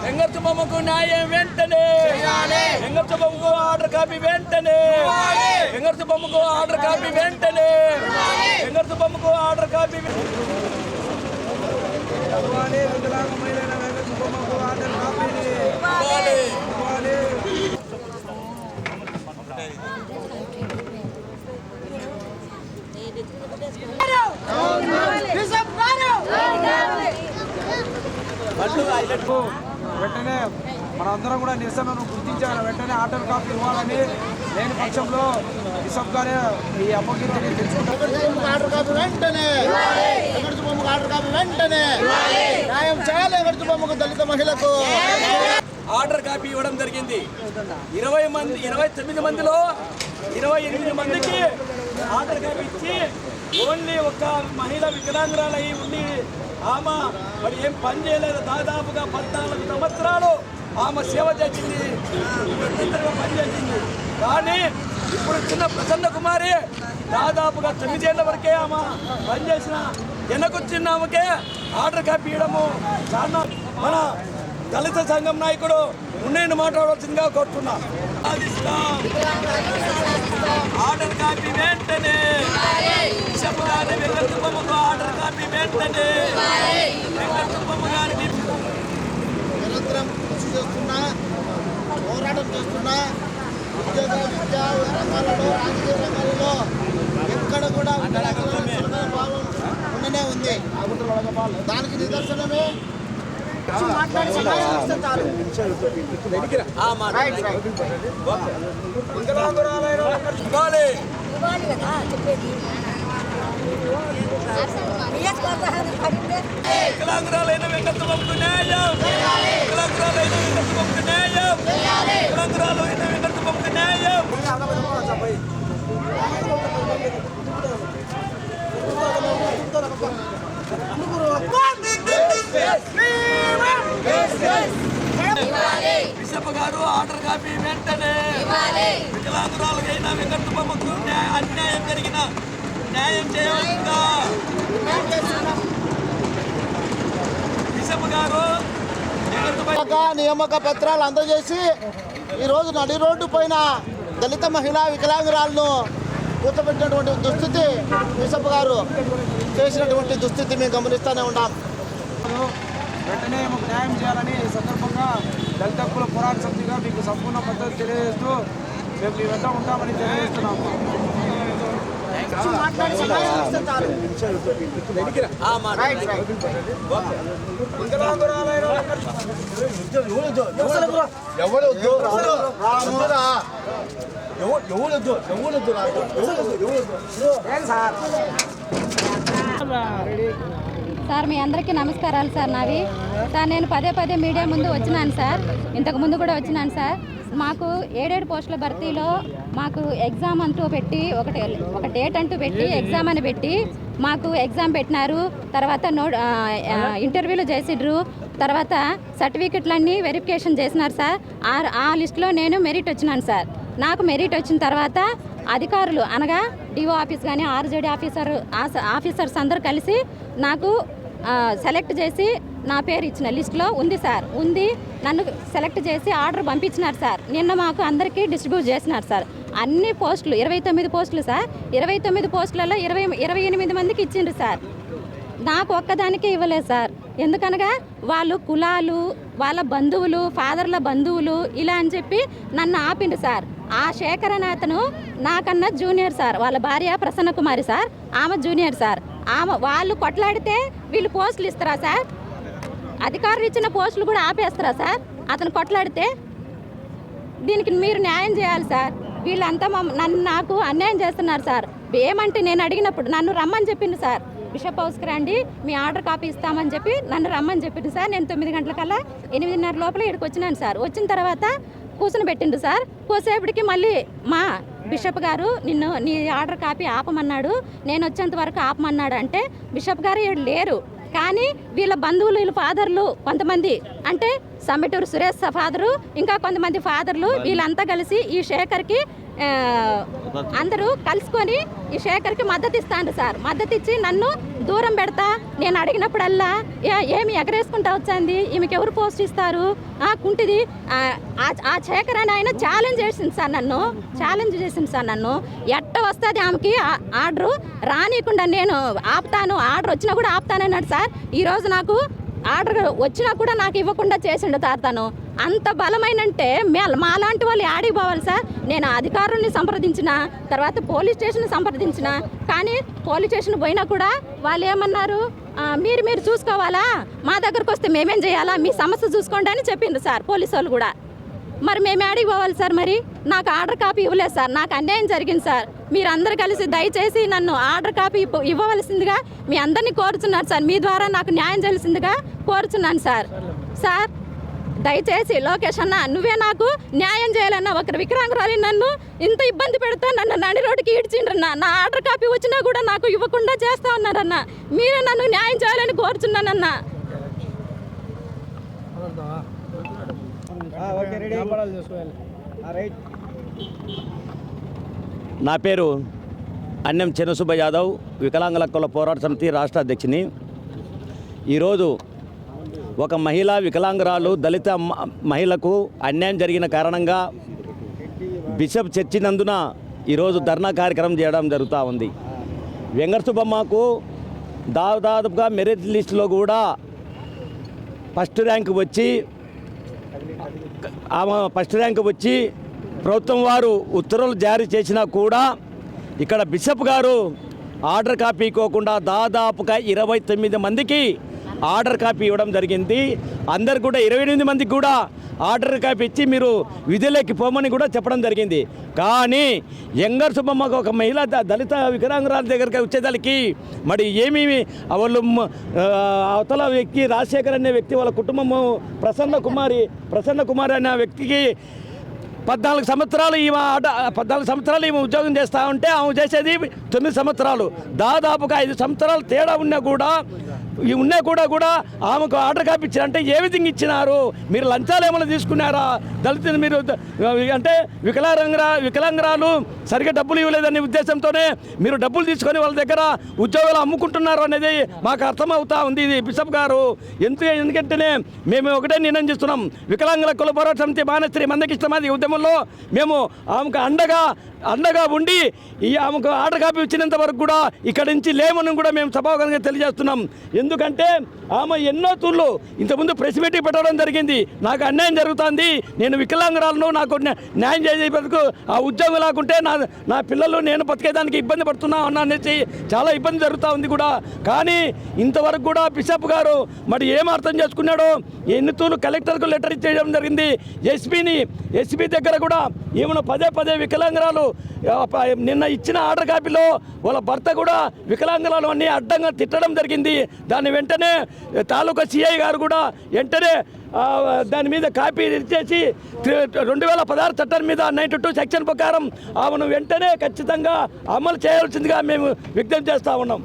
ఎంగర్తు బొమ్మకు న్యాయం వెంటనే, ఎంగర్తు బొమ్మకు ఆర్డర్ కాపీ వెంటనే, ఎంగర్తు బొమ్మకు ఆర్డర్ కాపీ వెంటనే, ఎంగర్తు బొమ్మకు ఆర్డర్ కాపీ వెంటనే మనందరం కూడా నిరసనను గుర్తించాలని వెంటనే ఆర్డర్ కాపీ ఇవ్వాలని లేని పక్షంలో బిషప్ గారే ఈ అప్పగించని ఆర్డర్ కాపీ వెంటనే, ఆర్డర్ కాపీ వెంటనే న్యాయం చేయాలి. ఎగర్తుబొమ్మకు దళిత మహిళకు ఆర్డర్ కాపీ ఇవ్వడం జరిగింది. 29 మందిలో 28 మందికి ఆర్డర్ కాపీ ఇచ్చి ఓన్లీ ఒక మహిళ వికలాంగురాలు అయి ఉండి ఆమె మరి ఏం పని చేయలేదు. దాదాపుగా 14 సంవత్సరాలు ఆమె సేవ చేసింది, పనిచేసింది. కానీ ఇప్పుడు చిన్న ప్రసన్న కుమారి దాదాపుగా 9 ఏళ్ల వరకే ఆమె పనిచేసిన వెనకొచ్చిన ఆమెకే ఆర్డర్ కాపీ ఇవ్వడము చాలా మన దళిత సంఘం నాయకుడు ఉన్నేను మాట్లాడవలసిందిగా కోరుతున్నా. ఆర్డర్ కాపీ వెంటనే, బిషప్ గారి వెంకటబొమ్మకు ఆర్డర్ కాపీ వెంటనే, వెంకటబొమ్మ గారిని నిరంతరం కృషి చేస్తున్నా, పోరాటం చేస్తున్నా, ఉద్యోగ విద్యా రంగాలలో రాజకీయ రంగాలలో ఎక్కడ కూడా భావం ఉండనే ఉంది. దానికి నిదర్శనమే వికలాంగురాలైన వెంకటబొమ్మకు న్యాయం, వికలాంగురాలైన వెంకటబొమ్మకు న్యాయం, వికలాంగురాలైన వెంకటబొమ్మకు న్యాయం. బిషప్ గారు ఆర్డర్ కాపీ వెంటనే, వికలాంగురాలైన వెంకటబొమ్మకు అన్యాయం జరిగిన న్యాయం చేయవలసిందా. బిషప్ గారు నియామక పత్రాలు అందజేసి ఈరోజు నడి రోడ్డు పైన దళిత మహిళా వికలాంగురాలను కూర్చోబెట్టినటువంటి దుస్థితి బిషప్ గారు చేసినటువంటి దుస్థితి మేము గమనిస్తూనే ఉన్నాం. వెంటనే మాకు న్యాయం చేయాలని ఈ సందర్భంగా దళిత హక్కుల పోరాట సమితిగా మీకు సంపూర్ణ మద్దతు తెలియజేస్తూ మేము మీ వెంట ఉంటామని తెలియజేస్తున్నాము. సార్ మీ అందరికీ నమస్కారాలు సార్. నావి సార్ నేను పదే మీడియా ముందు వచ్చినాను సార్, ఇంతకు ముందు కూడా వచ్చినాను సార్. మాకు 7 పోస్టుల భర్తీలో మాకు ఎగ్జామ్ అంటూ పెట్టి ఒక డేట్ అంటూ పెట్టి ఎగ్జామ్ అని పెట్టి మాకు ఎగ్జామ్ పెట్టినారు. తర్వాత ఇంటర్వ్యూలు చేసిడ్రు. తర్వాత సర్టిఫికెట్లన్నీ వెరిఫికేషన్ చేసినారు సార్. ఆ లిస్టులో నేను మెరిట్ వచ్చినాను సార్. నాకు మెరిట్ వచ్చిన తర్వాత అధికారులు అనగా డిఓ ఆఫీస్ కానీ ఆర్జేడీ ఆఫీసర్స్ అందరూ కలిసి నాకు సెలెక్ట్ చేసి నా పేరు ఇచ్చిన లిస్టులో ఉంది సార్. ఉంది, నన్ను సెలెక్ట్ చేసి ఆర్డర్ పంపించినారు సార్. నిన్న మాకు అందరికీ డిస్ట్రిబ్యూట్ చేసినారు సార్. అన్ని పోస్టులు 29 పోస్టులు సార్. 29 పోస్టులలో 28 మందికి ఇచ్చిండ్రు సార్. నాకు ఒక్కదానికి ఇవ్వలేదు సార్. ఎందుకనగా వాళ్ళు కులాలు, వాళ్ళ బంధువులు, ఫాదర్ల బంధువులు ఇలా అని చెప్పి నన్ను ఆపిండు సార్. ఆ శేఖర్ అనే అతను నాకన్నా జూనియర్ సార్. వాళ్ళ భార్య ప్రసన్న కుమారి సార్, ఆమె జూనియర్ సార్. వాళ్ళు కొట్లాడితే వీళ్ళు పోస్టులు ఇస్తారా సార్? అధికారులు ఇచ్చిన పోస్టులు కూడా ఆపేస్తారా సార్ అతను కొట్లాడితే? దీనికి మీరు న్యాయం చేయాలి సార్. వీళ్ళంతా నాకు అన్యాయం చేస్తున్నారు సార్. ఏమంటే నేను అడిగినప్పుడు నన్ను రమ్మని చెప్పింది సార్. బిషప్ హౌస్కి రండి, మీ ఆర్డర్ కాపీ ఇస్తామని చెప్పి నన్ను రమ్మని చెప్పింది సార్. నేను 9 గంటలకల్లా 8:30 లోపల ఇక్కడికి వచ్చినాను సార్. వచ్చిన తర్వాత కూర్చుని పెట్టిండు సార్. కోసేపటికి మళ్ళీ మా బిషప్ గారు నీ ఆర్డర్ కాపీ ఆపమన్నాడు, నేను వచ్చేంత వరకు ఆపమన్నాడు అంటే బిషప్ గారు లేరు. కానీ వీళ్ళ బంధువులు, వీళ్ళ ఫాదర్లు కొంతమంది అంటే సమ్మిటూరు సురేష్ ఫాదరు, ఇంకా కొంతమంది ఫాదర్లు వీళ్ళంతా కలిసి ఈ శేఖర్కి అందరూ కలుసుకొని ఈ శేఖర్కి మద్దతు ఇస్తాను సార్. మద్దతు ఇచ్చి నన్ను దూరం పెడతా, నేను అడిగినప్పుడల్లా ఏమి ఎగరేసుకుంటా వచ్చింది, ఈమెకి ఎవరు పోస్ట్ ఇస్తారు కుంటిది ఆ శేఖర్ అని ఆయన ఛాలెంజ్ చేసింది సార్ నన్ను ఎట్ట వస్తుంది ఆమెకి ఆర్డరు రానియకుండా నేను ఆపుతాను, ఆర్డర్ వచ్చినా కూడా ఆపుతానన్నాడు సార్. ఈరోజు నాకు ఆర్డర్ వచ్చినా కూడా నాకు ఇవ్వకుండా చేసిండు తాను. అంత బలమైనంటే మాలాంటి వాళ్ళు ఆడికి పోవాలి సార్. నేను అధికారుల్ని సంప్రదించిన, తర్వాత పోలీస్ స్టేషన్ సంప్రదించిన, కానీ పోలీస్ స్టేషన్ పోయినా కూడా వాళ్ళు ఏమన్నారు, మీరు చూసుకోవాలా, మా దగ్గరకు వస్తే మేమేం చేయాలా, మీ సమస్య చూసుకోండి అని చెప్పిండ్రు సార్ పోలీసు వాళ్ళు కూడా. మరి మేము ఆడికి పోవాలి సార్? మరి నాకు ఆర్డర్ కాపీ ఇవ్వలేదు సార్, నాకు అన్యాయం జరిగింది సార్. మీరందరూ కలిసి దయచేసి నన్ను ఆర్డర్ కాపీ ఇవ్వవలసిందిగా మీ అందరినీ కోరుచున్నారు సార్. మీ ద్వారా నాకు న్యాయం చేయాల్సిందిగా కోరుచున్నాను సార్. సార్ దయచేసి లోకేష్ అన్న, నువ్వే నాకు న్యాయం చేయాలన్నా. ఒకరు వికలాంగురాలి నన్ను ఇంత ఇబ్బంది పెడతా నన్ను నడి రోడ్డుకి ఈడ్చిండ్రన్న. నా ఆర్డర్ కాపీ వచ్చినా కూడా నాకు ఇవ్వకుండా చేస్తా ఉన్నారన్న. మీరే నన్ను న్యాయం చేయాలని కోరుచున్నానన్న. నా పేరు అన్నం చిన్నసుబ్బ యాదవ్, వికలాంగుల హక్కుల పోరాట సమితి రాష్ట్ర అధ్యక్షుని. ఈరోజు ఒక వికలాంగురాలు దళిత మహిళకు అన్యాయం జరిగిన కారణంగా బిషప్ చర్చి నందున ఈరోజు ధర్నా కార్యక్రమం చేయడం జరుగుతూ ఉంది. వెంకట సుబ్బమ్మకు దాదాపుగా మెరిట్ లిస్టులో కూడా ఫస్ట్ ర్యాంక్ వచ్చి ప్రభుత్వం వారు ఉత్తర్వులు జారీ చేసినా కూడా ఇక్కడ బిషప్ గారు ఆర్డర్ కాపీ ఇవ్వకుండా దాదాపుగా 29 మందికి ఆర్డర్ కాపీ ఇవ్వడం జరిగింది. అందరు కూడా 28 మందికి కూడా ఆర్డర్ కాపీ ఇచ్చి మీరు విధులకి పోమని కూడా చెప్పడం జరిగింది. కానీ వెంకట సుబ్బమ్మకు ఒక మహిళ దళిత వికలాంగురాల దగ్గరికి వచ్చేదానికి మరి ఏమీ వాళ్ళు అవతల వ్యక్తి రాజశేఖర్ అనే వ్యక్తి వాళ్ళ కుటుంబము ప్రసన్న కుమారి అనే వ్యక్తికి 14 సంవత్సరాలు ఈమె ఉద్యోగం చేస్తూ ఉంటే ఆమె చేసేది 9 సంవత్సరాలు. దాదాపుగా 5 సంవత్సరాలు తేడా ఉన్నా కూడా ఆమెకు ఆర్డర్ కాపీ ఇచ్చారంటే ఏ విధంగా ఇచ్చినారు? మీరు లంచాలు ఏమైనా తీసుకున్నారా? దళితులు మీరు అంటే వికలాంగురాలు సరిగ్గా డబ్బులు ఇవ్వలేదనే ఉద్దేశంతోనే మీరు డబ్బులు తీసుకొని వాళ్ళ దగ్గర ఉద్యోగాలు అమ్ముకుంటున్నారు అనేది మాకు అర్థమవుతా ఉంది. ఇది బిషప్ గారు ఎందుకంటేనే మేము ఒకటే నిర్ణయం చేస్తున్నాం. వికలాంగుల హక్కుల పోరాట సమితి బాణశ్రీ మందకృష్ణమాది ఉద్యమంలో మేము ఆమెకు అండగా ఉండి ఆమెకు ఆర్డర్ కాపీ ఇచ్చినంత వరకు కూడా ఇక్కడి నుంచి లేమని కూడా మేము సభాముఖంగా తెలియజేస్తున్నాం. ఎందుకంటే ఆమె ఎన్నో తూర్లు ఇంతకుముందు ప్రెస్ మీటింగ్ పెట్టడం జరిగింది. నాకు అన్యాయం జరుగుతుంది, నేను వికలాంగురాలను, నాకు న్యాయం చేసేందుకు ఆ ఉద్యోగం లేకుంటే నా పిల్లలు నేను బతికేదానికి ఇబ్బంది పడుతున్నా అనేసి చాలా ఇబ్బంది జరుగుతూ ఉంది కూడా. కానీ ఇంతవరకు కూడా బిషప్ గారు మరి ఏం అర్థం చేసుకున్నాడో ఎన్ని తూర్లు కలెక్టర్కు లెటర్ ఇచ్చేయడం జరిగింది. ఎస్పీ దగ్గర కూడా ఏమైనా పదే వికలాంగురాలు నిన్న ఇచ్చిన ఆర్డర్ కాపీలో వాళ్ళ భర్త కూడా వికలాంగురాలు అన్ని అడ్డంగా తిట్టడం జరిగింది. దాన్ని వెంటనే తాలూకా సిఐ గారు కూడా వెంటనే దాని మీద కాపీ ఇచ్చేసి 2016 చట్టం మీద 92 సెక్షన్ ప్రకారం ఆమెను వెంటనే ఖచ్చితంగా అమలు చేయాల్సిందిగా మేము విజ్ఞప్తి చేస్తూ ఉన్నాం.